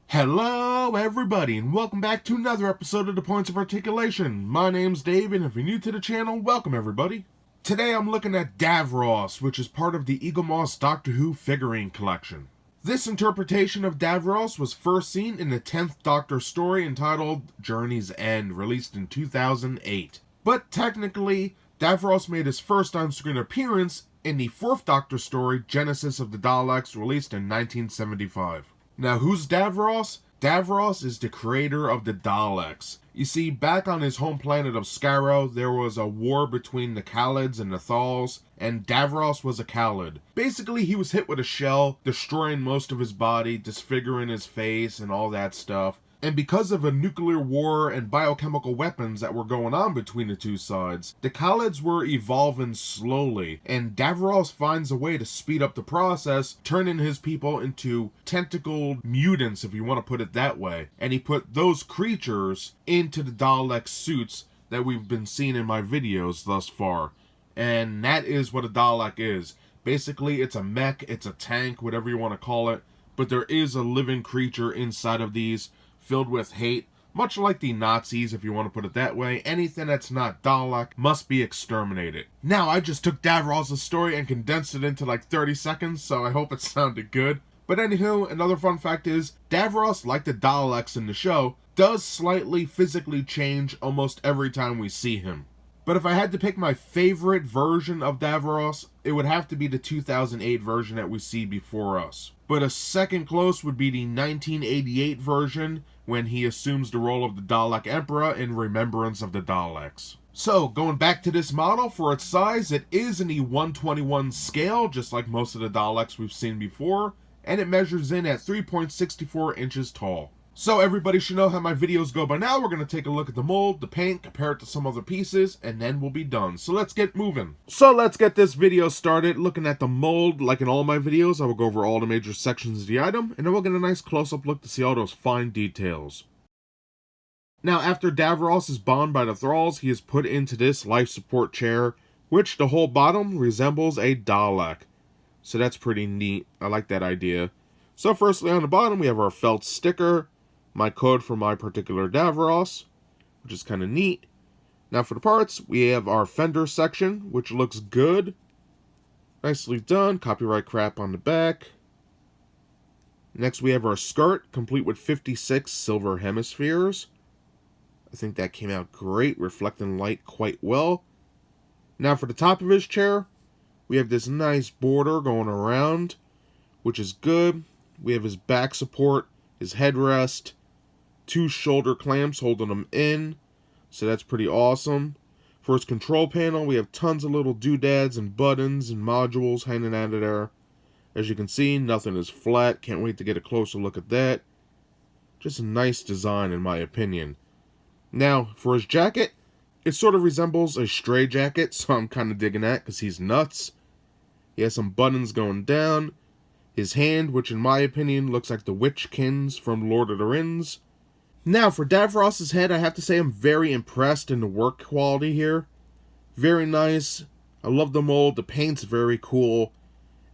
Hello everybody and welcome back to another episode of The Points of Articulation. My name's Dave and if you're new to the channel, welcome everybody. Today I'm looking at Davros, which is part of the Eaglemoss Doctor Who figurine collection. This interpretation of Davros was first seen in the 10th Doctor story entitled Journey's End, released in 2008. But technically, Davros made his first on-screen appearance in the 4th Doctor story Genesis of the Daleks, released in 1975. Now, who's Davros? Davros is the creator of the Daleks. You see, back on his home planet of Skaro, there was a war between the Khalids and the Thals, and Davros was a Khalid. Basically, he was hit with a shell, destroying most of his body, disfiguring his face, and all that stuff. And because of a nuclear war and biochemical weapons that were going on between the two sides, the Khalids were evolving slowly, and Davros finds a way to speed up the process, turning his people into tentacled mutants, if you want to put it that way. And he put those creatures into the Dalek suits that we've been seeing in my videos thus far. And that is what a Dalek is. Basically, it's a mech, it's a tank, whatever you want to call it, but there is a living creature inside of these, filled with hate, much like the Nazis, if you want to put it that way. Anything that's not Dalek must be exterminated. Now, I just took Davros' story and condensed it into like 30 seconds, so I hope it sounded good. But anywho, another fun fact is, Davros, like the Daleks in the show, does slightly physically change almost every time we see him. But if I had to pick my favorite version of Davros, it would have to be the 2008 version that we see before us. But a second close would be the 1988 version, when he assumes the role of the Dalek Emperor in Remembrance of the Daleks. So, going back to this model, for its size, it is in the 1/21 scale, just like most of the Daleks we've seen before, and it measures in at 3.64 inches tall. So everybody should know how my videos go by now. We're going to take a look at the mold, the paint, compare it to some other pieces, and then we'll be done. So let's get moving. So let's get this video started. Looking at the mold, like in all my videos, I will go over all the major sections of the item, and then we'll get a nice close-up look to see all those fine details. Now, after Davros is bound by the thralls, he is put into this life support chair, which the whole bottom resembles a Dalek. So that's pretty neat. I like that idea. So firstly, on the bottom, we have our felt sticker, my code for my particular Davros, which is kind of neat. Now for the parts, we have our fender section, which looks good. Nicely done. Copyright crap on the back. Next we have our skirt, complete with 56 silver hemispheres. I think that came out great, reflecting light quite well. Now for the top of his chair, we have this nice border going around, which is good. We have his back support, his headrest, 2 shoulder clamps holding them in, so that's pretty awesome. For his control panel, we have tons of little doodads and buttons and modules hanging out of there. As you can see, nothing is flat. Can't wait to get a closer look at that. Just a nice design in my opinion. Now, for his jacket, it sort of resembles a stray jacket, so I'm kind of digging that because he's nuts. He has some buttons going down. His hand, which in my opinion looks like the Witchkins from Lord of the Rings. Now, for Davros' head, I have to say I'm very impressed in the work quality here. Very nice. I love the mold. The paint's very cool.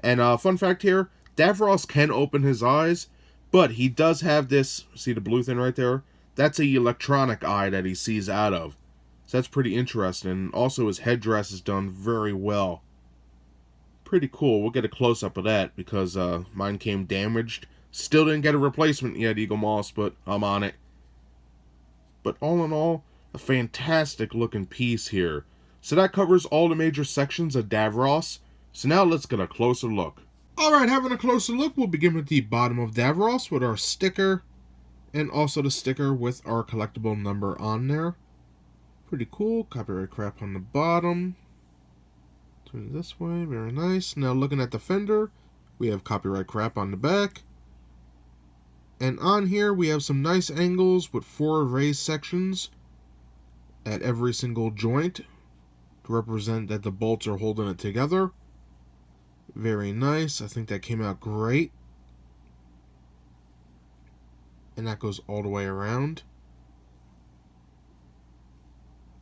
And fun fact here, Davros can open his eyes, but he does have this, see the blue thing right there? That's a electronic eye that he sees out of. So that's pretty interesting. Also, his headdress is done very well. Pretty cool. We'll get a close-up of that because mine came damaged. Still didn't get a replacement yet, Eaglemoss, but I'm on it. But all in all, a fantastic looking piece here. So that covers all the major sections of Davros. So now let's get a closer look. Alright, having a closer look, we'll begin with the bottom of Davros with our sticker. And also the sticker with our collectible number on there. Pretty cool. Copyright crap on the bottom. Turn it this way. Very nice. Now looking at the fender, we have copyright crap on the back. And on here we have some nice angles with 4 raised sections at every single joint to represent that the bolts are holding it together. Very nice. I think that came out great. And that goes all the way around.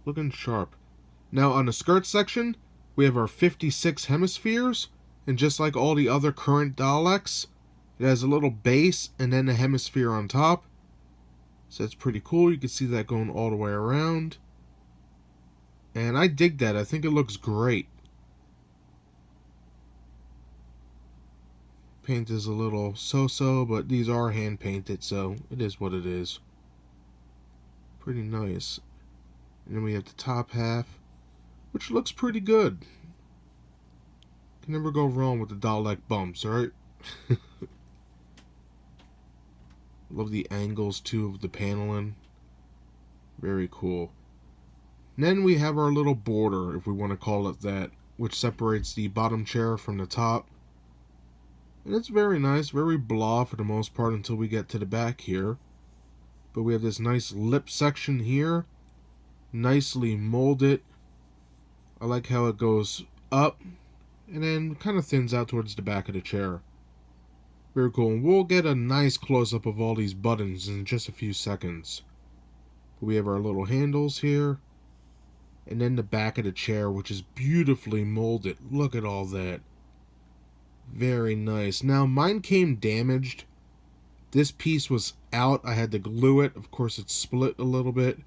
Looking sharp. Now on the skirt section, we have our 56 hemispheres, and just like all the other current Daleks, it has a little base and then a hemisphere on top. So that's pretty cool. You can see that going all the way around. And I dig that. I think it looks great. Paint is a little so-so, but these are hand painted, so it is what it is. Pretty nice. And then we have the top half, which looks pretty good. Can never go wrong with the Dalek bumps, right? Love the angles too of the paneling. Very cool. And then we have our little border, if we want to call it that, which separates the bottom chair from the top. And it's very nice, very blah for the most part until we get to the back here. But we have this nice lip section here. Nicely molded. I like how it goes up and then kind of thins out towards the back of the chair. Very cool. And we'll get a nice close-up of all these buttons in just a few seconds. But we have our little handles here. And then the back of the chair, which is beautifully molded. Look at all that. Very nice. Now, mine came damaged. This piece was out. I had to glue it. Of course, it's split a little bit.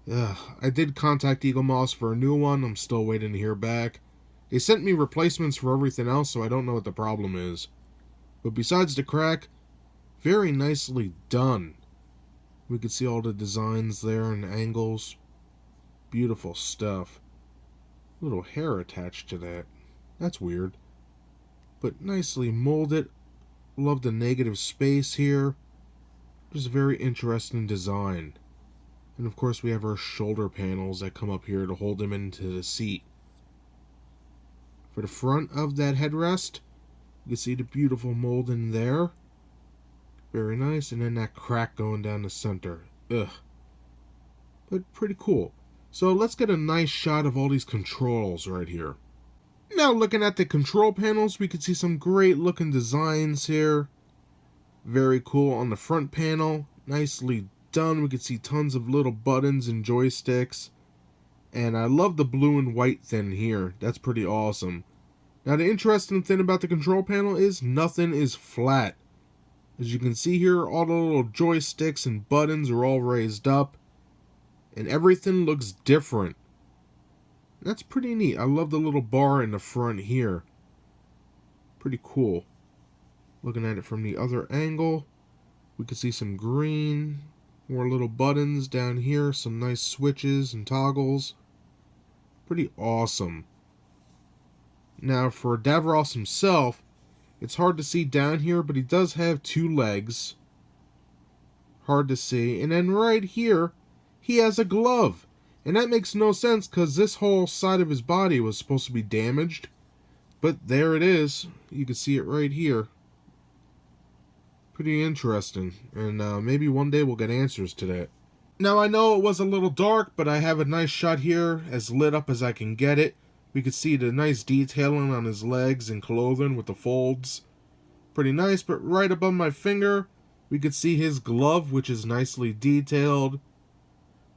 I did contact Eaglemoss for a new one. I'm still waiting to hear back. They sent me replacements for everything else, so I don't know what the problem is. But besides the crack, very nicely done. We can see all the designs there and angles. Beautiful stuff. Little hair attached to that. That's weird. But nicely molded. Love the negative space here. Just a very interesting design. And of course we have our shoulder panels that come up here to hold him into the seat. For the front of that headrest, you can see the beautiful molding there. Very nice. And then that crack going down the center. Ugh. But pretty cool. So let's get a nice shot of all these controls right here. Now looking at the control panels, we can see some great looking designs here. Very cool on the front panel. Nicely done. We can see tons of little buttons and joysticks. And I love the blue and white thing here. That's pretty awesome. Now the interesting thing about the control panel is nothing is flat. As you can see here, all the little joysticks and buttons are all raised up. And everything looks different. That's pretty neat. I love the little bar in the front here. Pretty cool. Looking at it from the other angle, we can see some green, more little buttons down here, some nice switches and toggles. Pretty awesome. Now for Davros himself, it's hard to see down here, but he does have two legs. Hard to see. And then right here, he has a glove. And that makes no sense because this whole side of his body was supposed to be damaged. But there it is. You can see it right here. Pretty interesting. And maybe one day we'll get answers to that. Now I know it was a little dark, but I have a nice shot here as lit up as I can get it. We can see the nice detailing on his legs and clothing with the folds. Pretty nice, but right above my finger, we could see his glove, which is nicely detailed.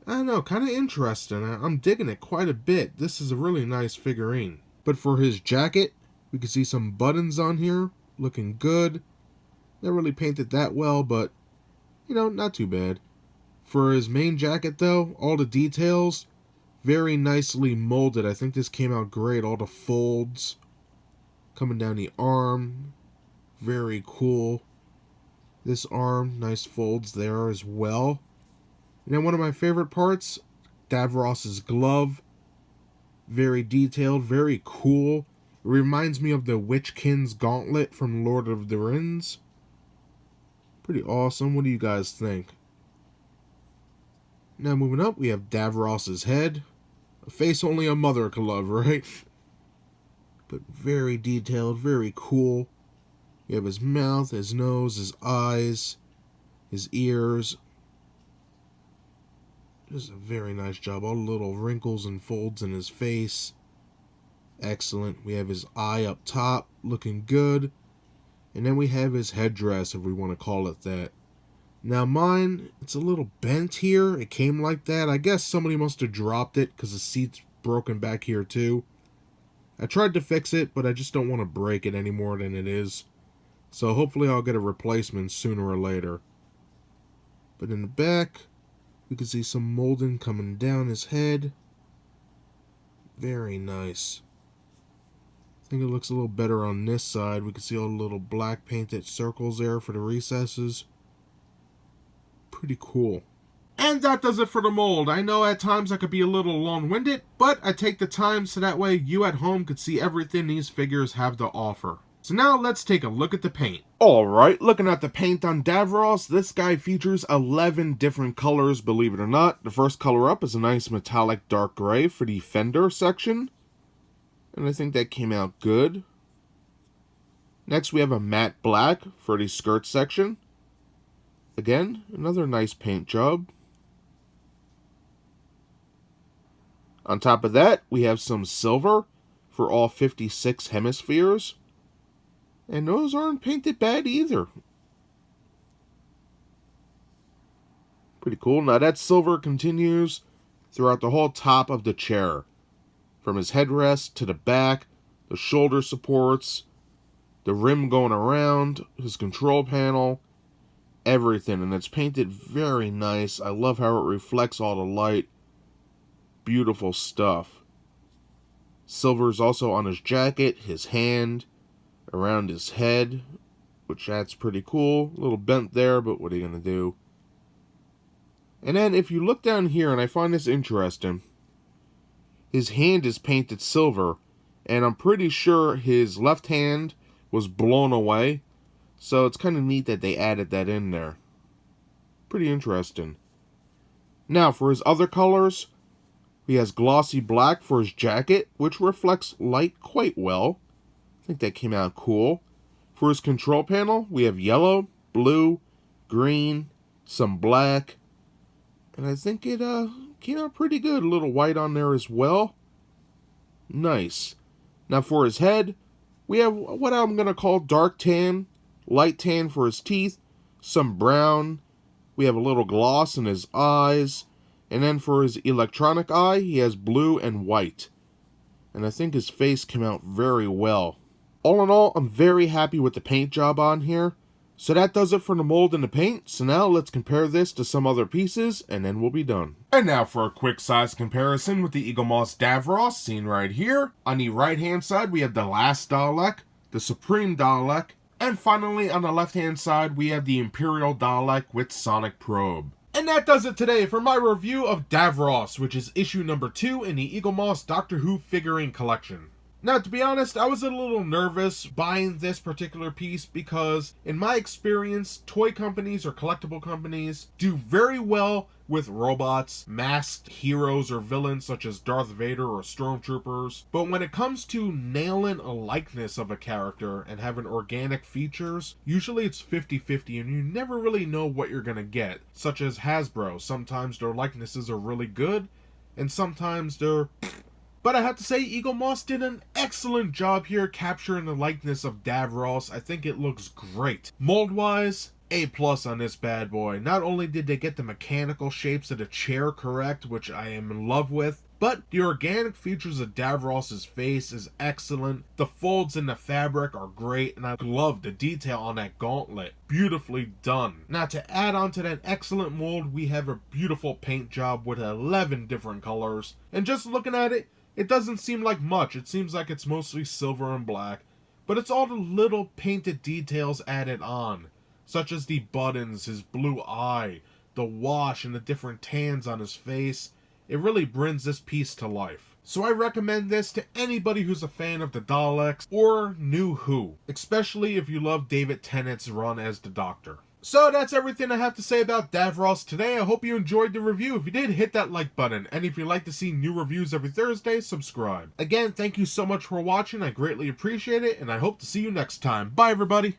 I don't know, kind of interesting. I'm digging it quite a bit. This is a really nice figurine. But for his jacket, we can see some buttons on here. Looking good. Not really painted that well, but, you know, not too bad. For his main jacket, though, all the details, very nicely molded. I think this came out great. All the folds coming down the arm. Very cool. This arm, nice folds there as well. And then one of my favorite parts, Davros's glove. Very detailed, very cool. It reminds me of the Witchkin's gauntlet from Lord of the Rings. Pretty awesome. What do you guys think? Now moving up, we have Davros's head. A face only a mother could love, right? But very detailed, very cool. You have his mouth, his nose, his eyes, his ears. Just a very nice job. All the little wrinkles and folds in his face. Excellent. We have his eye up top, looking good. And then we have his headdress, if we want to call it that. Now mine, it's a little bent here. It came like that. I guess somebody must have dropped it because the seat's broken back here too. I tried to fix it, but I just don't want to break it any more than it is. So hopefully I'll get a replacement sooner or later. But in the back, we can see some molding coming down his head. Very nice. I think it looks a little better on this side. We can see all the little black painted circles there for the recesses. Pretty cool. And that does it for the mold. I know at times I could be a little long-winded, but I take the time so that way you at home could see everything these figures have to offer. So now let's take a look at the paint. Alright, looking at the paint on Davros, this guy features 11 different colors, believe it or not. The first color up is a nice metallic dark gray for the fender section. And I think that came out good. Next we have a matte black for the skirt section. Again, another nice paint job. On top of that, we have some silver for all 56 hemispheres. And those aren't painted bad either. Pretty cool. Now that silver continues throughout the whole top of the chair. From his headrest to the back, the shoulder supports, the rim going around, his control panel, everything. And it's painted very nice. I love how it reflects all the light. Beautiful stuff. Silver is also on his jacket, his hand, around his head, which that's pretty cool. A little bent there, but what are you going to do? And then if you look down here, and I find this interesting, his hand is painted silver, and I'm pretty sure his left hand was blown away, so it's kind of neat that they added that in there. Pretty interesting. Now, for his other colors, he has glossy black for his jacket, which reflects light quite well. I think that came out cool. For his control panel, we have yellow, blue, green, some black, and I think it came out pretty good. A little white on there as well. Nice. Now for his head, we have what I'm going to call dark tan, light tan for his teeth, some brown. We have a little gloss in his eyes. And then for his electronic eye, he has blue and white. And I think his face came out very well. All in all, I'm very happy with the paint job on here. So that does it for the mold and the paint. So now let's compare this to some other pieces, and then we'll be done. And now for a quick size comparison with the Eaglemoss Davros, seen right here. On the right hand side, we have the last Dalek, the Supreme Dalek, and finally on the left hand side, we have the Imperial Dalek with Sonic Probe. And that does it today for my review of Davros, which is issue number 2 in the Eaglemoss Doctor Who figurine collection. Now, to be honest, I was a little nervous buying this particular piece because, in my experience, toy companies or collectible companies do very well with robots, masked heroes or villains such as Darth Vader or Stormtroopers. But when it comes to nailing a likeness of a character and having organic features, usually it's 50-50 and you never really know what you're gonna get. Such as Hasbro, sometimes their likenesses are really good, and sometimes they're... But I have to say, Eaglemoss did an excellent job here capturing the likeness of Davros. I think it looks great. Mold-wise, A+ on this bad boy. Not only did they get the mechanical shapes of the chair correct, which I am in love with, but the organic features of Davros' face is excellent. The folds in the fabric are great, and I love the detail on that gauntlet. Beautifully done. Now, to add on to that excellent mold, we have a beautiful paint job with 11 different colors. And just looking at it, it doesn't seem like much. It seems like it's mostly silver and black, but it's all the little painted details added on, such as the buttons, his blue eye, the wash, and the different tans on his face. It really brings this piece to life. So I recommend this to anybody who's a fan of the Daleks or New Who, especially if you love David Tennant's run as the Doctor. So that's everything I have to say about Davros today. I hope you enjoyed the review. If you did, hit that like button. And if you'd like to see new reviews every Thursday, subscribe. Again, thank you so much for watching. I greatly appreciate it, and I hope to see you next time. Bye, everybody.